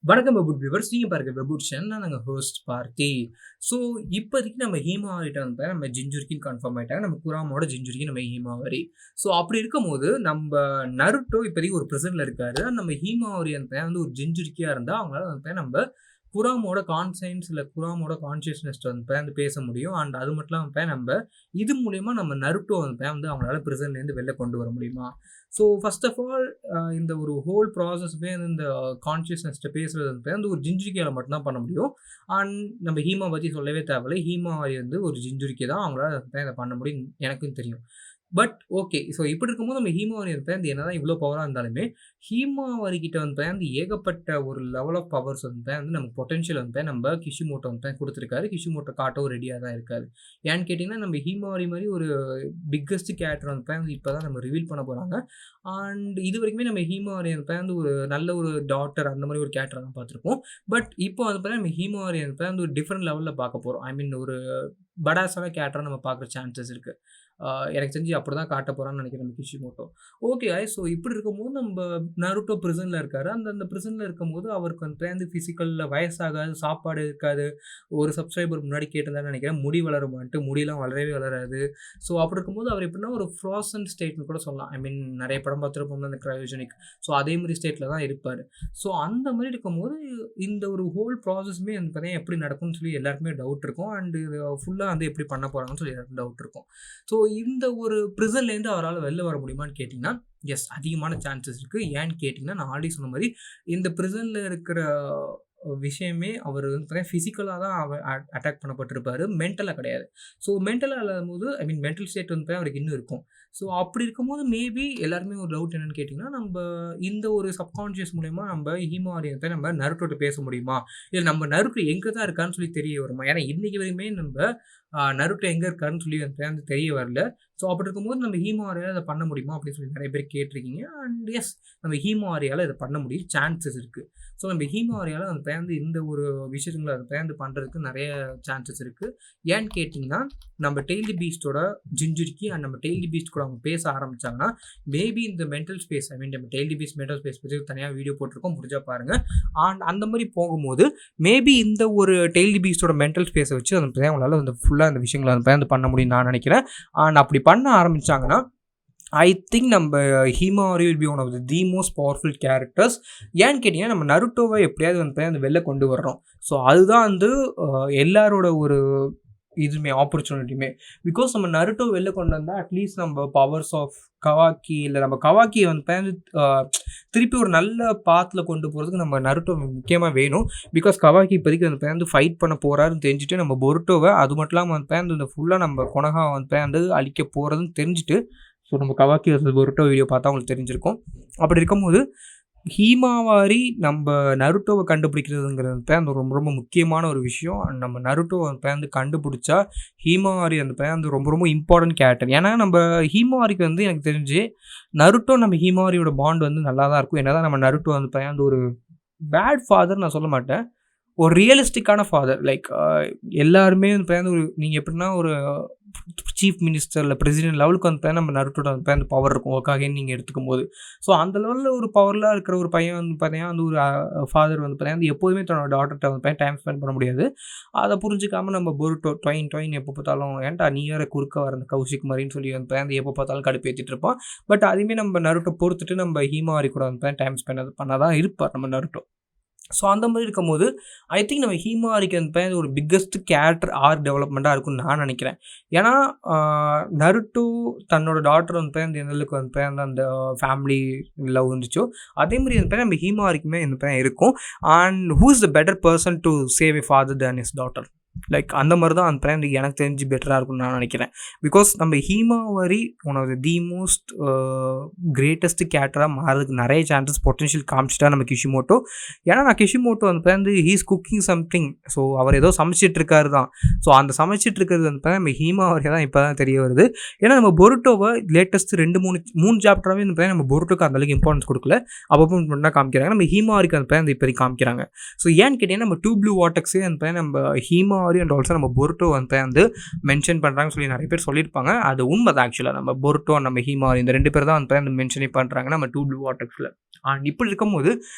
வணக்கம் வெபுட் வியூவர்ஸ். நீங்க பாருங்க வெபுட் சேனல். நாங்க ஹோஸ்ட் பார்த்தி. ஸோ இப்போதைக்கு நம்ம ஹீமாவரிட்ட வந்து நம்ம ஜிஞ்சுரிக்கின்னு கன்ஃபார்ம் ஆயிட்டாங்க. நம்ம குராமோட ஜிஞ்சுரிக்கி நம்ம ஹீமாவரி. ஸோ அப்படி இருக்கும்போது நம்ம நருட்டோ இப்போதைக்கு ஒரு பிரிசன்ல இருக்காரு. நம்ம ஹீமாவரி வந்து ஒரு ஜிஞ்சுரிக்கியா இருந்தா அவங்களால வந்து நம்ம குராமோட கான்சைன்ஸ் இல்ல குராமோட கான்ஷியஸ்னஸ் வந்து பேச முடியும். அண்ட் அது மட்டும் இல்லாம நம்ம இது மூலியமா நம்ம நருட்டோ வந்து அவங்களால பிரிசன்லேருந்து வெளில கொண்டு வர முடியுமா? ஸோ ஃபர்ஸ்ட் ஆஃப் ஆல் இந்த ஒரு ஹோல் ப்ராசஸ்மே இந்த கான்ஷியஸ்னஸ்ட்ட பேசுறது வந்து ஒரு ஜிஞ்சுரிக்கியால மட்டும் தான் பண்ண முடியும். அண்ட் நம்ம ஹீமா பத்தி சொல்லவே தேவையில்ல. ஹீமாவரி வந்து ஒரு ஜிஞ்சுரிக்கி தான். அவங்களால இத பண்ண முடியும் எனக்கும் தெரியும். But okay. ஸோ இப்படி இருக்கும்போது நம்ம ஹீமாவரி வந்து என்னதான் இவ்வளோ பவரா இருந்தாலுமே, ஹீமாவரி கிட்ட வந்து ஏகப்பட்ட ஒரு லெவல் ஆஃப் பவர்ஸ் வந்து நமக்கு பொட்டன்ஷியல் வந்து நம்ம கிஷிமோட்டோ வந்து குடுத்துருக்காரு. கிஷிமோட்டோ காட்டவும் ரெடியா தான் இருக்காரு. ஏன்னு கேட்டீங்கன்னா, நம்ம ஹீமாவரி மாரி ஒரு பிக்கஸ்ட் கேரக்டர் வந்து இப்ப தான் நம்ம ரிவீல் பண்ண போறாங்க. அண்ட் இதுவரைக்குமே நம்ம ஹீமாவரி வந்து ஒரு நல்ல ஒரு டாட்டர் அந்த மாரி ஒரு கேரக்டர் தான் பார்த்துருப்போம். பட் இப்போ வந்து பார்த்தீங்கன்னா, நம்ம ஹீமாவரி வந்து ஒரு டிஃபரண்ட் லெவல்ல பார்க்க போறோம். ஐ மீன் ஒரு படாஸான கேரக்டரா நம்ம பார்க்குற சான்சஸ் இருக்கு. எனக்கு தெரிஞ்சு அப்படிதான் காட்ட போறான்னு நினைக்கிறேன் கிஷிமோட்டோ. Okay guys. ஸோ இப்படி இருக்கும்போது நம்ம நருட்டோ பிரிசன்ல இருக்காரு. அந்த பிரிசன்ல இருக்கும்போது அவருக்கு வந்து பிசிக்கல்ல வயசாகாது, சாப்பாடு இருக்காது. ஒரு சப்ஸ்கிரைபர் முன்னாடி கேட்டிருந்தாருன்னு நினைக்கிறேன். முடி வளருமான்ட்டு. முடியெல்லாம் வளரவே வளராது. ஸோ அப்படி இருக்கும்போது அவர் எப்படின்னா ஒரு ஃப்ரோசன் ஸ்டேட்னு கூட சொல்லலாம். ஐ மீன் நிறைய படம் பார்த்துருப்போம் அந்த கிரையோஜெனிக். ஸோ அதே மாதிரி ஸ்டேட்ல தான் இருப்பாரு. ஸோ அந்த மாதிரி இருக்கும்போது இந்த ஒரு ஹோல் ப்ராசஸ்மே வந்து பார்த்தீங்கன்னா எப்படி நடக்கும்னு சொல்லி எல்லாருக்குமே டவுட் இருக்கும். அண்ட் ஃபுல்லா வந்து எப்படி பண்ண போறாங்கன்னு சொல்லி எல்லாருக்கும் டவுட் இருக்கும். ஸோ இந்த ஒரு பிரிசன்லேருந்து அவரால் வெளில வர முடியுமான்னு கேட்டிங்கன்னா, எஸ் அதிகமான சான்சஸ் இருக்குது. ஏன்னு கேட்டிங்கன்னா, நான் ஆல்ரெடி சொன்ன மாதிரி இந்த பிரிசனில் இருக்கிற விஷயமே அவர் வந்து ஃபிசிக்கலாக தான் அட்டாக் பண்ணப்பட்டிருப்பாரு. மென்டலாக கிடையாது. ஸோ மென்டலாக இல்லாதபோது ஐ மீன் மென்டல் ஸ்டேட் வந்து அவருக்கு இன்னும் இருக்கும். ஸோ அப்படி இருக்கும்போது மேபி எல்லாருமே ஒரு டவுட் என்னன்னு கேட்டிங்கன்னா, நம்ம இந்த ஒரு சப்கான்ஷியஸ் மூலியமா நம்ம ஹீமாவரியத்தை நம்ம நருட்டோட்ட பேச முடியுமா? இல்லை நம்ம நருட்டோ எங்கே தான் இருக்கான்னு சொல்லி தெரிய வருமா? ஏன்னா இன்னைக்கு வரையுமே நம்ம நருட்டோ எங்கே இருக்காருன்னு சொல்லி வந்து தெரிய வரல. ஸோ அப்படி இருக்கும்போது நம்ம ஹீமாவரியால் இதை பண்ண முடியுமா அப்படின்னு சொல்லி நிறைய பேர் கேட்டிருக்கீங்க. அண்ட் எஸ் நம்ம ஹீமாவரியால் இதை பண்ண முடியும். சான்சஸ் இருக்குது. ஸோ நம்ம ஹீமாவரியால் அந்த இந்த ஒரு விஷயங்களை அதை பண்ணுறதுக்கு நிறைய சான்சஸ் இருக்குது. ஏன்னு கேட்டிங்கன்னா, நம்ம டெய்லி பீஸ்டோட ஜிஞ்சுரிக்கி அண்ட் நம்ம டெய்லி பீஸ்ட் கூட அவங்க பேச ஆரம்பித்தாங்கன்னா மேபி இந்த மென்டல் ஸ்பேஸ் ஐ மீன் நம்ம டெய்லி பீஸ்ட் மென்டல் ஸ்பேஸ் பற்றி தனியாக வீடியோ போட்டிருக்கோம். முடிஞ்சால் பாருங்கள். அண்ட் அந்த மாதிரி போகும்போது மேபி இந்த ஒரு டெய்லி பீஸ்டோட மென்டல் ஸ்பேஸை வச்சு அந்த அவங்களால வந்து ஃபுல்லாக அந்த விஷயங்களை வந்து பண்ண முடியும்னு நான் நினைக்கிறேன். அண்ட் அப்படி பண்ண ஆரம்பித்தாங்கன்னா ஐ திங்க் நம்ம Himawari will be one of the most powerful characters. ஏன்னு கேட்டிங்கன்னா, நம்ம நருட்டோவை எப்படியாவது வந்து அந்த வெளில கொண்டு வர்றோம். ஸோ அதுதான் வந்து எல்லாரோட ஒரு இதுவுமே ஆப்பர்ச்சுனிட்டியுமே. பிகாஸ் நம்ம நருட்டோ வெளில கொண்டு வந்தால் அட்லீஸ்ட் நம்ம பவர்ஸ் ஆஃப் கவாக்கி இல்லை நம்ம கவாக்கியை வந்து திருப்பி ஒரு நல்ல பாத்தில் கொண்டு போகிறதுக்கு நம்ம நருட்டோ முக்கியமாக வேணும். பிகாஸ் கவாக்கி இப்போதைக்கு வந்து ஃபைட் பண்ண போகிறாருன்னு தெரிஞ்சுட்டு நம்ம பொருட்டோவை அது மட்டும் இல்லாமல் வந்து இந்த ஃபுல்லாக நம்ம கொனகா வந்து அழிக்க போகிறதுன்னு தெரிஞ்சுட்டு ஸோ நம்ம கவாக்கி பொருட்டோ வீடியோ பார்த்தா உங்களுக்கு தெரிஞ்சிருக்கும். அப்படி இருக்கும்போது ஹீமாவாரி நம்ம நருட்டோவை கண்டுபிடிக்கிறதுங்கிறது அந்த ரொம்ப ரொம்ப முக்கியமான ஒரு விஷயம். நம்ம நருட்டோவை வந்து கண்டுபிடிச்சா ஹீமாவாரி அந்த ரொம்ப ரொம்ப இம்பார்ட்டன்ட் கேரக்டர். ஏன்னா நம்ம ஹீமாவாரிக்கு வந்து எனக்கு தெரிஞ்சு நருட்டோ நம்ம ஹீமாவாரியோட பாண்ட் வந்து நல்லா தான் இருக்கும். என்னதான் நம்ம நருட்டோ வந்து ஒரு பேட் ஃபாதர் நான் சொல்ல மாட்டேன். ஒரு ரியலிஸ்டிக்கான ஃபாதர். லைக் எல்லாருமே வந்து ஒரு நீங்கள் எப்படின்னா ஒரு சீஃப் மினிஸ்டர் இல்லை பிரசிடென்ட் லெவலுக்கு வந்து நம்ம நருட்டோட வந்து பவர் இருக்கும் ஓக்காகன்னு நீங்கள் எடுத்துக்கும் போது. ஸோ அந்த லெவலில் ஒரு பவர்லாம் இருக்கிற ஒரு பையன் வந்து பார்த்தீங்கன்னா அந்த ஒரு ஃபாதர் வந்து பார்த்தீங்கன்னா எப்போதுமே தன்னோட டாட்டர்கிட்ட வந்து டைம் ஸ்பெண்ட் பண்ண முடியாது. அதை புரிஞ்சிக்காமல் நம்ம பொருட்டோ டொயின் எப்போ பார்த்தாலும் ஏன்டா நீ வேறு குறுக்க வர அந்த கௌஷிக் மாதிரின்னு சொல்லி வந்து எப்போ பார்த்தாலும் கடுப்பேற்றிட்டு இருப்பான். பட் அதுவுமே நம்ம நருட்டோ பொறுத்துட்டு நம்ம ஹீமாவாரி கூட வந்து டைம் ஸ்பெண்ட் பண்ணால் தான் இருப்பார் நம்ம நருட்டோ. ஸோ அந்த மாதிரி இருக்கும்போது ஐ திங்க் நம்ம ஹீமாவாரிக்கு வந்து ஒரு பிக்கஸ்ட் கேரக்டர் ஆர்க் டெவலப்மெண்ட்டாக இருக்கும்னு நான் நினைக்கிறேன். ஏன்னா நருட்டோ தன்னோட டாட்டர் வந்து எந்த அளவுக்கு வந்து அந்த ஃபேமிலி லவ் இருந்துச்சோ அதே மாதிரி வந்து நம்ம ஹீமாவாரிக்குமே இந்த இருக்கும். And who is the better person to save a father than his daughter? Like அந்த மாதிரி தான் அந்த பிளான் எனக்கு தெரிஞ்சு பெட்டராக இருக்கும்னு நான் நினைக்கிறேன். பிகாஸ் நம்ம Himawari one of the most greatest கேரக்டராக மாறதுக்கு நிறைய சான்சஸ் பொட்டன்ஷியல் காமிச்சிட்டா நம்ம கிஷிமோட்டோ. ஏன்னா நான் கிஷிமோட்டோ வந்து ஹீஸ் குக்கிங் சம்திங். ஸோ அவர் ஏதோ சமைச்சிட்டு இருக்காரு தான். ஸோ அந்த சமைச்சிட்டு இருக்கிறது வந்து நம்ம ஹீமாவரியாக தான் இப்போ தான் தெரிய வருது. ஏன்னா நம்ம பொருட்டோவை லேட்டஸ்ட் 2-3 சாப்டராகவே வந்து நம்ம பொருட்டோக்கு அந்தளவுக்கு இம்பார்ட்டன்ஸ் கொடுக்கல. அப்பப்போ மட்டும் காமிக்கிறாங்க. நம்ம ஹீமாவரிக்கு வந்து இப்போதைக்கு காமிக்கிறாங்க. ஸோ ஏன்னு கேட்டிங்கன்னா நம்ம 2 ப்ளூ வாட்டக்ஸே வந்து நம்ம ஹீமாவரி அண்ட் ஆல்சோ நம்ம பொருட்டோ வந்து மென்ஷன் பண்ணுறாங்கன்னு சொல்லி நிறைய பேர் சொல்லியிருப்பாங்க. அது உண்மை தான். ஆக்சுவலாக நம்ம பொருட்டோ நம்ம ஹீமாவரி இந்த 2 பேர் தான் வந்து மென்ஷனே பண்ணுறாங்க நம்ம 2 ப்ளூ வாட்டக்ஸில். அண்ட் இப்படி இருக்கும்போது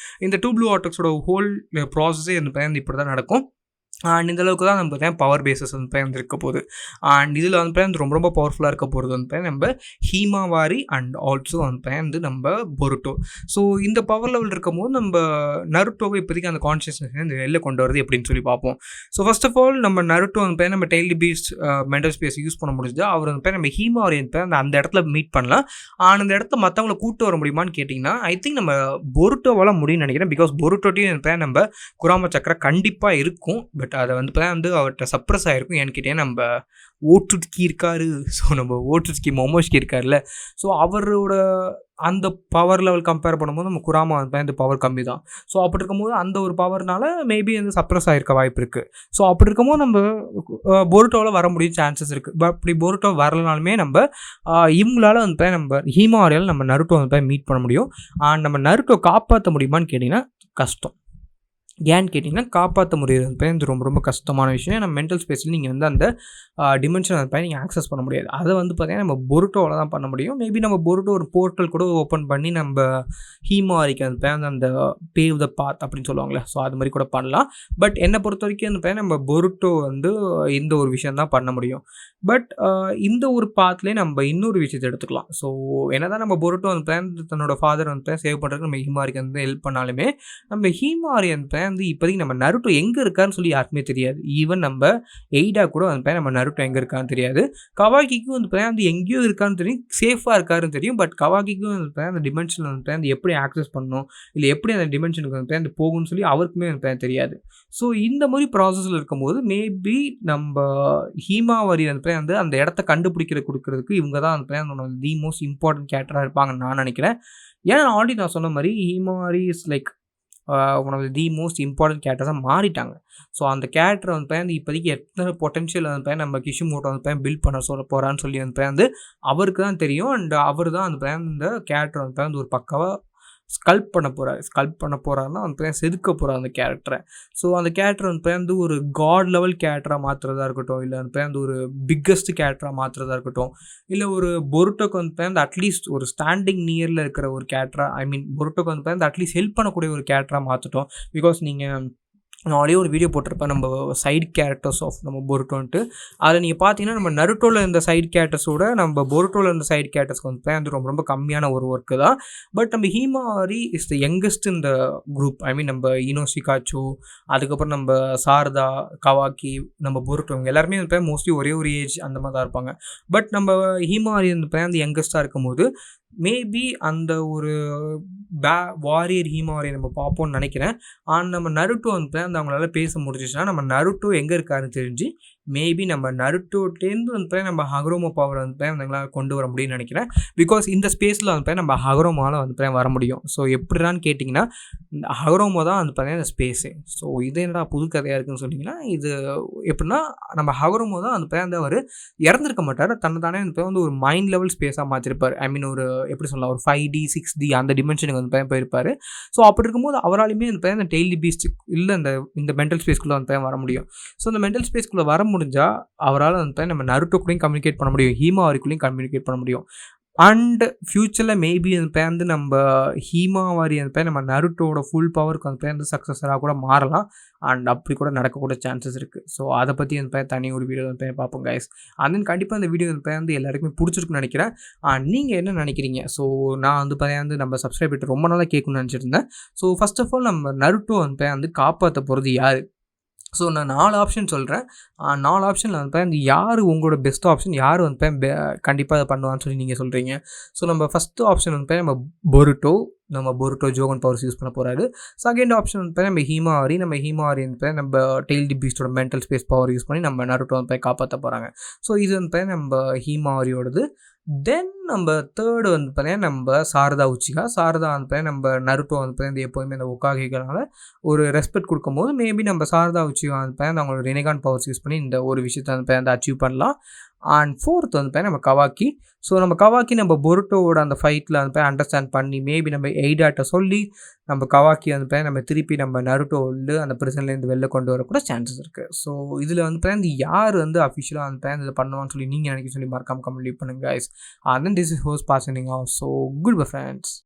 இந்த 2 ப்ளூ வார்டெக்ஸோட ஹோல் ப்ராசஸே வந்து இப்படி தான் நடக்கும். அண்ட் இந்த அளவுக்கு தான் நம்ம பார்த்தீங்கன்னா பவர் பேசஸ் வந்து இருக்க போகுது. அண்ட் இதில் வந்து ரொம்ப ரொம்ப பவர்ஃபுல்லாக இருக்க போகிறது வந்து நம்ம ஹீமாவாரி அண்ட் ஆல்சோ வந்து நம்ம பொருட்டோ. ஸோ இந்த பவர் லெவல் இருக்கும்போது நம்ம நருட்டோவை இப்போதைக்கு அந்த கான்ஷியஸ்னஸ் இந்த வெளில கொண்டு வரது எப்படின்னு சொல்லி பார்ப்போம். ஸோ ஃபர்ஸ்ட் ஆஃப் ஆல் நம்ம நருட்டோ வந்து நம்ம daily Beast mental space use பண்ண முடிஞ்சு அவர் வந்து நம்ம ஹீமாவாரி அந்த இடத்துல மீட் பண்ணலாம். ஆனால் அந்த இடத்துல மற்றவங்களை கூப்பிட்டு வர முடியுமான்னு கேட்டிங்கன்னா ஐ திங்க் நம்ம பொருட்டோவால் முடியும்னு நினைக்கிறேன். பிகாஸ் பொருட்டோட்டையும் நம்ம குராம சக்கரை கண்டிப்பாக இருக்கும். பட் அதை வந்து அவர்கிட்ட சப்ரஸ் ஆகிருக்கும். ஏன்னு கேட்டீங்கன்னா நம்ம ஓட்டுட்கி இருக்காரு. ஸோ நம்ம ஓட்டுட்கி மொமோஷ்கி இருக்காருல்ல. ஸோ அவரோட அந்த பவர் லெவல் கம்பேர் பண்ணும்போது நம்ம குராமா வந்து பவர் கம்மி தான். ஸோ அப்படி இருக்கும்போது அந்த ஒரு பவர்னால மேபி வந்து சப்ரஸ் ஆகிருக்க வாய்ப்பு இருக்குது. ஸோ அப்படி இருக்கும்போது நம்ம பொருட்டோவில் வர முடியும் சான்சஸ் இருக்குது. பட் அப்படி பொருட்டோ வரலனாலுமே நம்ம இவங்களால வந்து நம்ம ஹீமாவாரியால் நம்ம நருட்டோ வந்து மீட் பண்ண முடியும். அண்ட் நம்ம நருட்டோ காப்பாற்ற முடியுமான்னு கேட்டிங்கன்னா கஷ்டம். ஏன்னு கேட்டிங்கன்னா காப்பாற்ற முடியாது வந்து ரொம்ப ரொம்ப கஷ்டமான விஷயம். நம்ம மென்டல் ஸ்பேஸில் நீங்கள் வந்து அந்த டிமென்ஷன் வந்து நீங்கள் ஆக்சஸ் பண்ண முடியாது. அதை வந்து பார்த்தீங்கன்னா நம்ம பொருட்டோவில் தான் பண்ண முடியும். மேபி நம்ம பொருட்டோ ஒரு போர்ட்டல் கூட ஓப்பன் பண்ணி நம்ம ஹீமாவாரிக்கு வந்து அந்த பேவ் த பாத் அப்படின்னு சொல்லுவாங்களே. ஸோ அது மாதிரி கூட பண்ணலாம். பட் என்னை பொறுத்த வரைக்கும் வந்து நம்ம பொருட்டோ வந்து இந்த ஒரு விஷயம் தான் பண்ண முடியும். பட் இந்த ஒரு பாத்லேயே நம்ம இன்னொரு விஷயத்தை எடுத்துக்கலாம். ஸோ என்ன தான் நம்ம பொருட்டோ வந்து தன்னோட ஃபாதர் வந்து சேவ் பண்ணுறதுக்கு நம்ம ஹீமாவாரிக்கு வந்து ஹெல்ப் பண்ணாலுமே நம்ம ஹீமாவாரி வந்து இப்போதைக்கு நம்ம நருட்டோ எங்கே இருக்காருன்னு சொல்லி யாருக்குமே தெரியாது. ஈவன் நம்ம எய்டா கூட வந்து நம்ம நருட்டோ எங்கே இருக்கான்னு தெரியாது. கவாகிக்கும் வந்து எங்கேயோ இருக்கான்னு தெரியும், சேஃபாக இருக்காருன்னு தெரியும். பட் கவாகிக்கும் வந்து அந்த டிமென்ஷனில் வந்து எப்படி ஆக்சஸ் பண்ணணும், இல்லை எப்படி அந்த டிமென்ஷனுக்கு வந்து போகும்னு சொல்லி அவருக்குமே வந்து தெரியாது. ஸோ இந்த மாதிரி ப்ராசஸில் இருக்கும்போது மேபி நம்ம ஹீமாவாரி வந்து அந்த இடத்த கொடுக்கறதுக்கு இவங்க தான் வந்து தி மோஸ்ட் இம்பார்ட்டன்ட் கேரக்டராக இருப்பாங்கன்னு நான் நினைக்கிறேன். ஏன்னா ஆல்ரெடி நான் சொன்ன மாதிரி Himawari is like one of the most important கேரக்டர்ஸாக மாறிட்டாங்க. ஸோ அந்த கேரக்டரை வந்து இப்போதைக்கு எத்தனை பொட்டன்ஷியல் வந்து நம்ம கிஷிமோட்டோ வந்து பில்ட் பண்ண போகிறான்னு சொல்லி வந்து அவருக்கு தான் தெரியும். அண்ட் அவர் தான் இந்த கேரக்டர் வந்து ஒரு பக்காவாக ஸ்கல்ப் பண்ண போகிறாருன்னா வந்து செதுக்க போகிறார் அந்த கேரக்டரை. ஸோ அந்த கேரக்டர் வந்து ஒரு காட் லெவல் கேரக்டராக மாற்றுறதா இருக்கட்டும், இல்லை வந்து ஒரு பிக்கஸ்ட் கேரக்டராக மாற்றுறதா இருக்கட்டும், இல்லை ஒரு பொருட்டோக்கு வந்து அட்லீஸ்ட் ஒரு ஸ்டாண்டிங் நியரில் இருக்கிற ஒரு கேரக்டராக, ஐ மீன் பொருட்டோக்கு வந்து அட்லீஸ்ட் ஹெல்ப் பண்ணக்கூடிய ஒரு கேரக்டராக மாற்றட்டும். பிகாஸ் நீங்கள் நான் ஆல்ரெடி ஒரு வீடியோ போட்டிருப்பேன் நம்ம சைடு கேரக்டர்ஸ் ஆஃப் நம்ம பொருட்டோன்ட்டு. அதில் நீங்கள் பார்த்தீங்கன்னா நம்ம நருட்டோவில் இருந்த சைடு கேரக்டர்ஸோட நம்ம பொருட்டோவில் இருந்த சைடு கேரக்டர்ஸ்க்கு வந்து ரொம்ப ரொம்ப கம்மியான ஒரு ஒர்க்கு தான். பட் நம்ம ஹீமாவாரி இஸ் த யங்கஸ்ட் இந்த குரூப். ஐ மீன் நம்ம இனோஷிகாச்சோ, அதுக்கப்புறம் நம்ம சாரதா, கவாக்கி, நம்ம பொருட்டோ எல்லாருமே வந்து மோஸ்ட்லி ஒரே ஒரு ஏஜ் அந்த மாதிரி தான் இருப்பாங்க. பட் நம்ம ஹீமாவாரி வந்து யங்கஸ்ட்டாக இருக்கும்போது மேபி அந்த ஒரு வாரியர் ஹீமாவாரியை நம்ம பார்ப்போம்னு நினைக்கிறேன். ஆனால் நம்ம நருட்டோ வந்து அவங்களால பேச முடிஞ்சிச்சுன்னா நம்ம நருட்டோ எங்கே இருக்காருன்னு தெரிஞ்சு மேபி நம்ம நருட்டோட்டேருந்து வந்து நம்ம ஹகுரோமோ பவர் வந்து அவங்களால கொண்டு வர முடியும்னு நினைக்கிறேன். பிகாஸ் இந்த ஸ்பேஸில் வந்து நம்ம ஹகுரோமாவில் வந்து வர முடியும். ஸோ எப்படிறான்னு கேட்டிங்கன்னா இந்த ஹகுரோமோ தான் வந்து பார்த்தீங்கன்னா இந்த ஸ்பேஸு. ஸோ இது என்னடா புது கதையாக இருக்குதுன்னு சொன்னிங்கன்னா இது எப்படின்னா நம்ம ஹகுரோமோ தான் வந்து அவர் இறந்துருக்க மாட்டார். தன்னை வந்து ஒரு மைண்ட் லெவல் ஸ்பேஸாக மாற்றிருப்பார். ஐ மீன் ஒரு எப்படி சொல்லலாம், ஒரு 5D 6D அந்த டிமென்ஷனுக்கு வந்து போயிருப்பார். ஸோ அப்படி இருக்கும்போது அவராலுமே அந்த டெய்லி பீஸ்ட் இல்லை இந்த மென்டல் ஸ்பேஸ்க்குள்ளே வந்து வர முடியும். ஸோ இந்த மென்டல் ஸ்பேஸ்க்குள்ளே வர முடிஞ்சால் அவரால் வந்து நம்ம நருட்டோ கூடயும் கம்யூனிகேட் பண்ண முடியும், ஹீமாவாரிக்குள்ளேயும் கம்யூனிகேட் பண்ண முடியும். அண்ட் ஃப்யூச்சரில் மேபி வந்து நம்ம ஹீமாவாரி நம்ம நருட்டோட ஃபுல் பவருக்கு வந்து சக்ஸஸராக கூட மாறலாம். அண்ட் அப்படி கூட நடக்கக்கூட சான்சஸ் இருக்குது. ஸோ அதை பற்றி தனி ஒரு வீடியோ பார்ப்போம் கைஸ். அண்ட் தென் கண்டிப்பாக இந்த வீடியோ வந்து எல்லாருக்குமே பிடிச்சிருக்குன்னு நினைக்கிறேன். நீங்கள் என்ன நினைக்கிறீங்க? ஸோ நான் வந்து நம்ம சப்ஸ்கிரைபர் ரொம்ப நாளாக கேட்கணும்னு நினச்சிருந்தேன். ஸோ ஃபர்ஸ்ட் ஆஃப் ஆல் நம்ம நருட்டோ வந்து காப்பாற்ற போகிறது யார்? ஸோ நான் 4 ஆப்ஷன் சொல்கிறேன். 4 ஆப்ஷனில் வந்து யார் உங்களோட பெஸ்ட் ஆப்ஷன், யார் வந்து கண்டிப்பாக அதை பண்ணுவான்னு சொல்லி நீங்கள் சொல்கிறீங்க. ஸோ நம்ம ஃபஸ்ட்டு ஆப்ஷன் வந்து நம்ம பொருட்டோ ஜோகன் பவர்ஸ் யூஸ் பண்ண போகிறாரு. செகண்ட் ஆப்ஷன் வந்து நம்ம ஹீமாவாரி வந்து நம்ம டெய்ல் தி பீஸ்டோட மென்டல் ஸ்பேஸ் பவர் யூஸ் பண்ணி நம்ம நருட்டோ வந்து காப்பாற்ற போகிறாங்க. ஸோ இது வந்து நம்ம ஹீமாவாரியோடது. தென் நம்ம தேர்டு வந்து பார்த்தீங்கன்னா நம்ம சாரதா வந்து நம்ம நருட்டோ வந்து எப்போதுமே அந்த ஒக்காகிகளால் ஒரு ரெஸ்பெக்ட் கொடுக்கும்போது மேபி நம்ம சாரதா உச்சிகா வந்து அவங்களோட ரெனகான் பவர்ஸ் யூஸ் பண்ணி இந்த ஒரு விஷயத்தை வந்து அச்சீவ் பண்ணலாம். அண்ட் ஃபோர்த் வந்து நம்ம கவாக்கி. ஸோ நம்ம கவாக்கி நம்ம பொருட்டோவோட அந்த ஃபைட்டில் வந்து அண்டர்ஸ்டாண்ட் பண்ணி மேபி நம்ம எய்டாட்ட சொல்லி நம்ம கவாக்கி வந்து நம்ம திருப்பி நம்ம நருட்டோ அந்த பிரச்சனைலேருந்து வெளில கொண்டு வரக்கூட சான்சஸ் இருக்குது. ஸோ இதில் வந்து யார் வந்து அஃபிஷியலாக வந்து இதில் பண்ணுவான்னு சொல்லி நீங்கள் நினைக்க சொல்லி மறக்காம கமெண்ட் பண்ணுங்க guys. And then this is host passing off. So goodbye friends.